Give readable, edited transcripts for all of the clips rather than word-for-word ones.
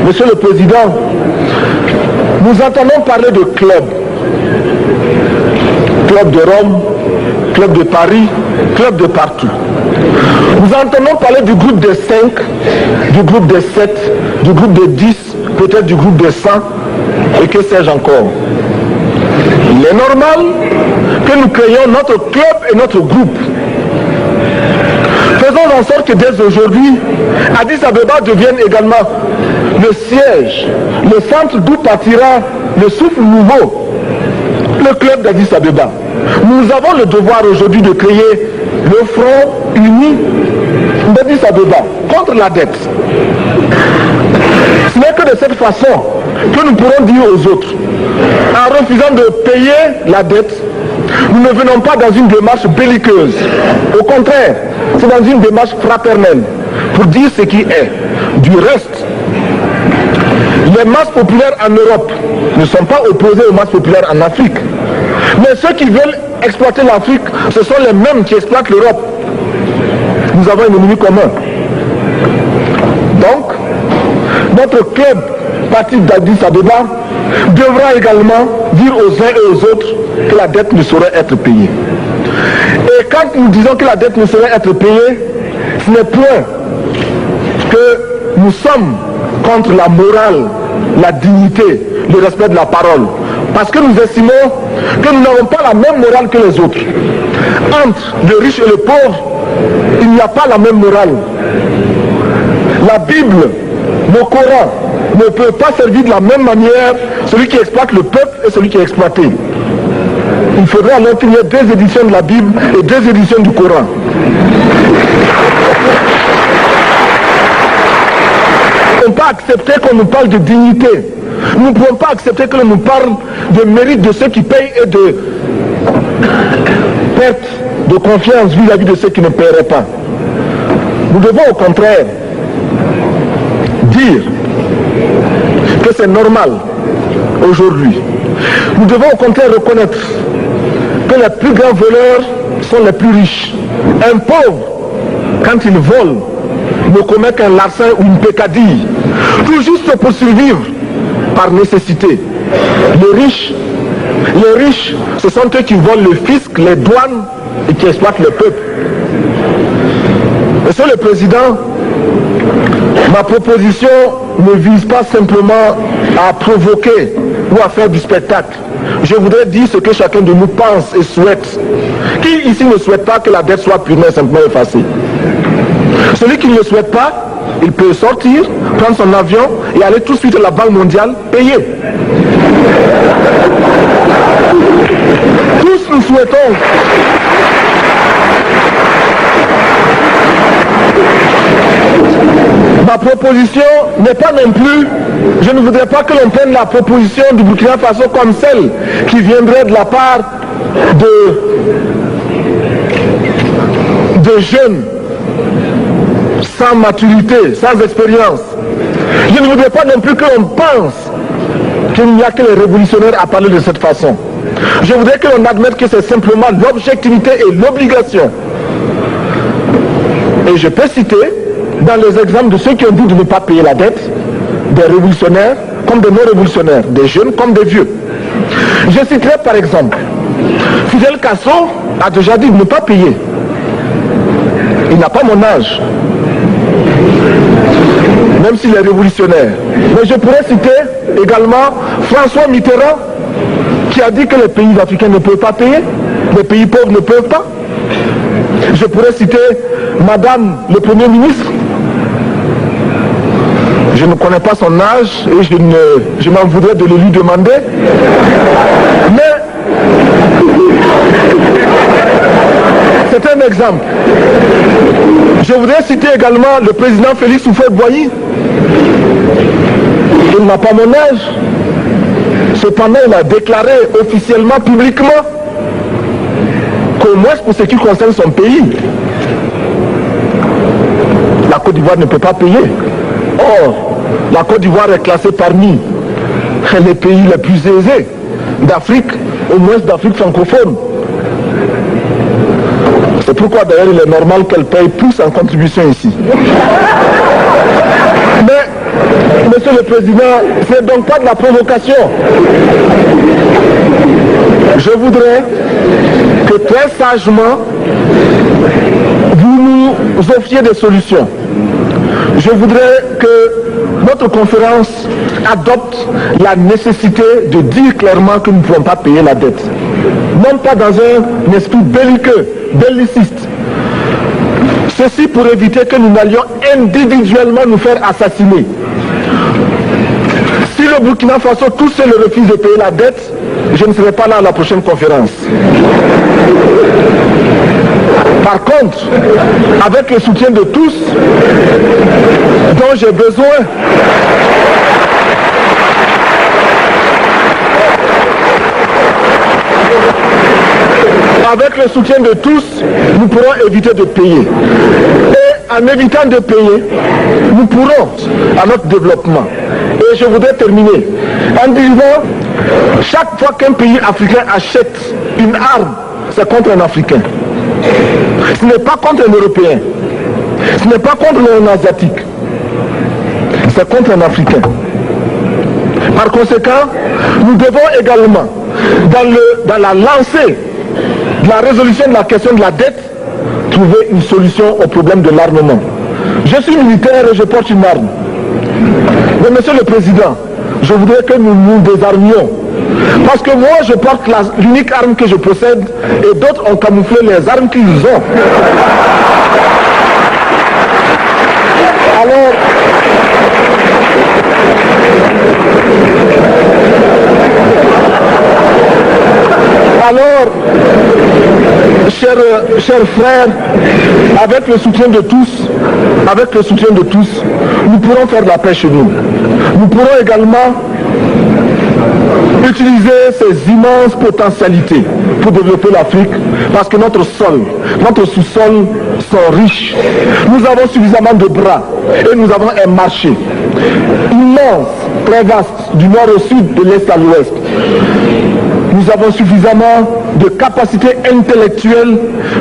Monsieur le Président, nous entendons parler de clubs. Club de Rome, club de Paris, club de partout. Nous entendons parler du groupe de 5, du groupe de 7, du groupe de 10, peut-être du groupe de 100, et que sais-je encore. Il est normal que nous créions notre club et notre groupe. Faisons en sorte que dès aujourd'hui, Addis Abeba devienne également le siège, le centre d'où partira le souffle nouveau, le club d'Addis Abeba. Nous avons le devoir aujourd'hui de créer le front uni d'Addis Abeba contre la dette. Ce n'est que de cette façon que nous pourrons dire aux autres, en refusant de payer la dette, nous ne venons pas dans une démarche belliqueuse. Au contraire, c'est dans une démarche fraternelle pour dire ce qui est. Du reste, les masses populaires en Europe ne sont pas opposées aux masses populaires en Afrique. Mais ceux qui veulent exploiter l'Afrique, ce sont les mêmes qui exploitent l'Europe. Nous avons un ennemi commun. Donc, notre club, parti d'Addis Abeba, devra également dire aux uns et aux autres que la dette ne saurait être payée. Et quand nous disons que la dette ne saurait être payée, ce n'est point que nous sommes contre la morale, la dignité, le respect de la parole. Parce que nous estimons que nous n'avons pas la même morale que les autres. Entre le riche et le pauvre, il n'y a pas la même morale. La Bible, le Coran, ne peut pas servir de la même manière celui qui exploite le peuple et celui qui est exploité. Il faudra alors qu'il y ait 2 éditions de la Bible et 2 éditions du Coran. Nous ne pouvons pas accepter qu'on nous parle de dignité. Nous ne pouvons pas accepter que l'on nous parle de mérite de ceux qui payent et de perte de confiance vis-à-vis de ceux qui ne paieraient pas. Nous devons au contraire dire que c'est normal aujourd'hui. Nous devons au contraire reconnaître que les plus grands voleurs sont les plus riches. Un pauvre, quand il vole, ne commet qu'un larcin ou une peccadille, tout juste pour survivre par nécessité. Les riches, ce sont eux qui volent le fisc, les douanes et qui exploitent le peuple. Monsieur le Président, ma proposition ne vise pas simplement à provoquer ou à faire du spectacle. Je voudrais dire ce que chacun de nous pense et souhaite. Qui ici ne souhaite pas que la dette soit purement et simplement effacée? Celui qui ne le souhaite pas, il peut sortir, prendre son avion et aller tout de suite à la Banque mondiale payer. Tous nous souhaitons ma proposition n'est pas non plus, je ne voudrais pas que l'on prenne la proposition du Burkina Faso comme celle qui viendrait de la part de jeunes sans maturité, sans expérience. Je ne voudrais pas non plus que l'on pense qu'il n'y a que les révolutionnaires à parler de cette façon. Je voudrais que l'on admette que c'est simplement l'objectivité et l'obligation. Et je peux citer dans les exemples de ceux qui ont dit de ne pas payer la dette, des révolutionnaires comme des non-révolutionnaires, des jeunes comme des vieux. Je citerai par exemple, Fidel Castro a déjà dit de ne pas payer. Il n'a pas mon âge, même s'il est révolutionnaire. Mais je pourrais citer également François Mitterrand, qui a dit que les pays africains ne peuvent pas payer, les pays pauvres ne peuvent pas. Je pourrais citer Madame le Premier ministre. Je ne connais pas son âge et je m'en voudrais de le lui demander. Mais c'est un exemple. Je voudrais citer également le président Félix Houphouët-Boigny. Il n'a pas mon âge. Cependant, il a déclaré officiellement, publiquement, qu'au moins pour ce qui concerne son pays, la Côte d'Ivoire ne peut pas payer. Or, la Côte d'Ivoire est classée parmi les pays les plus aisés d'Afrique, au moins d'Afrique francophone. C'est pourquoi d'ailleurs il est normal qu'elle paye plus en contribution ici. Mais Monsieur le Président, ce n'est donc pas de la provocation. Je voudrais que très sagement, vous nous offriez des solutions. Je voudrais que notre conférence adopte la nécessité de dire clairement que nous ne pouvons pas payer la dette. Non pas dans un esprit belliqueux, belliciste. Ceci pour éviter que nous n'allions individuellement nous faire assassiner. Si le Burkina Faso tout seul refuse de payer la dette, je ne serai pas là à la prochaine conférence. Par contre, avec le soutien de tous, dont j'ai besoin, avec le soutien de tous, nous pourrons éviter de payer. Et en évitant de payer, nous pourrons à notre développement. Et je voudrais terminer en disant, chaque fois qu'un pays africain achète une arme, c'est contre un Africain. Ce n'est pas contre un Européen. Ce n'est pas contre un Asiatique. C'est contre un Africain. Par conséquent, nous devons également, dans la lancée de la résolution de la question de la dette, trouver une solution au problème de l'armement. Je suis militaire et je porte une arme. Mais Monsieur le Président, je voudrais que nous nous désarmions. Parce que moi, je porte l'unique arme que je possède et d'autres ont camouflé les armes qu'ils ont. Alors, chers frères, avec le soutien de tous, nous pourrons faire de la paix chez nous. Nous pourrons également utiliser ces immenses potentialités pour développer l'Afrique, parce que notre sous-sol sont riches. Nous avons suffisamment de bras et nous avons un marché immense, très vaste, du nord au sud, de l'est à l'ouest. Nous avons suffisamment de capacités intellectuelles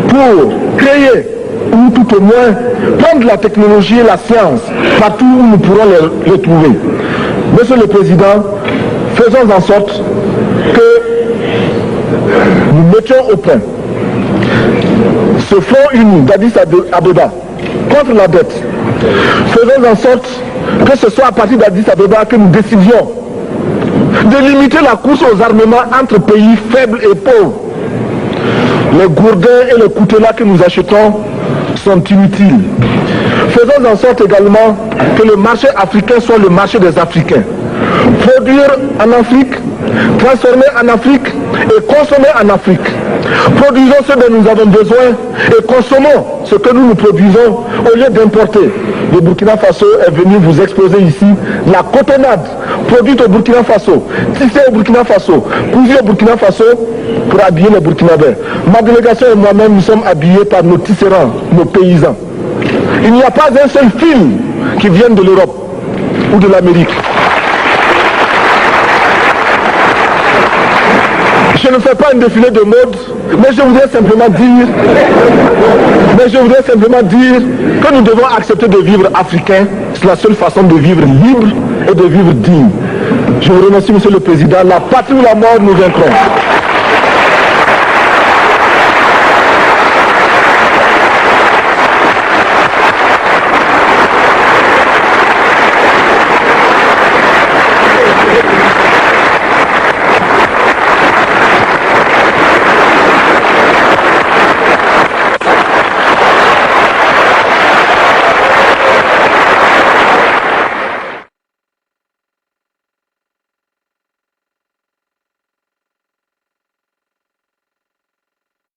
pour créer, ou tout au moins prendre la technologie et la science partout où nous pourrons les trouver. Monsieur le Président, faisons en sorte que nous mettions au point ce front uni d'Addis Abeba contre la dette. Faisons en sorte que ce soit à partir d'Addis Abeba que nous décidions de limiter la course aux armements entre pays faibles et pauvres. Les gourdins et les coutelas que nous achetons sont inutiles. Faisons en sorte également que le marché africain soit le marché des Africains. Produire en Afrique, transformer en Afrique et consommer en Afrique. Produisons ce dont nous avons besoin et consommons ce que nous produisons au lieu d'importer. Le Burkina Faso est venu vous exposer ici la cotonnade produite au Burkina Faso, tissée au Burkina Faso, cousue au Burkina Faso pour habiller les Burkinabés. Ma délégation et moi-même, nous sommes habillés par nos tisserands, nos paysans. Il n'y a pas un seul fil qui vienne de l'Europe ou de l'Amérique. Je ne fais pas un défilé de mode, mais je voudrais simplement dire que nous devons accepter de vivre africain. C'est la seule façon de vivre libre et de vivre digne. Je vous remercie, Monsieur le Président. La patrie ou la mort, nous vaincrons.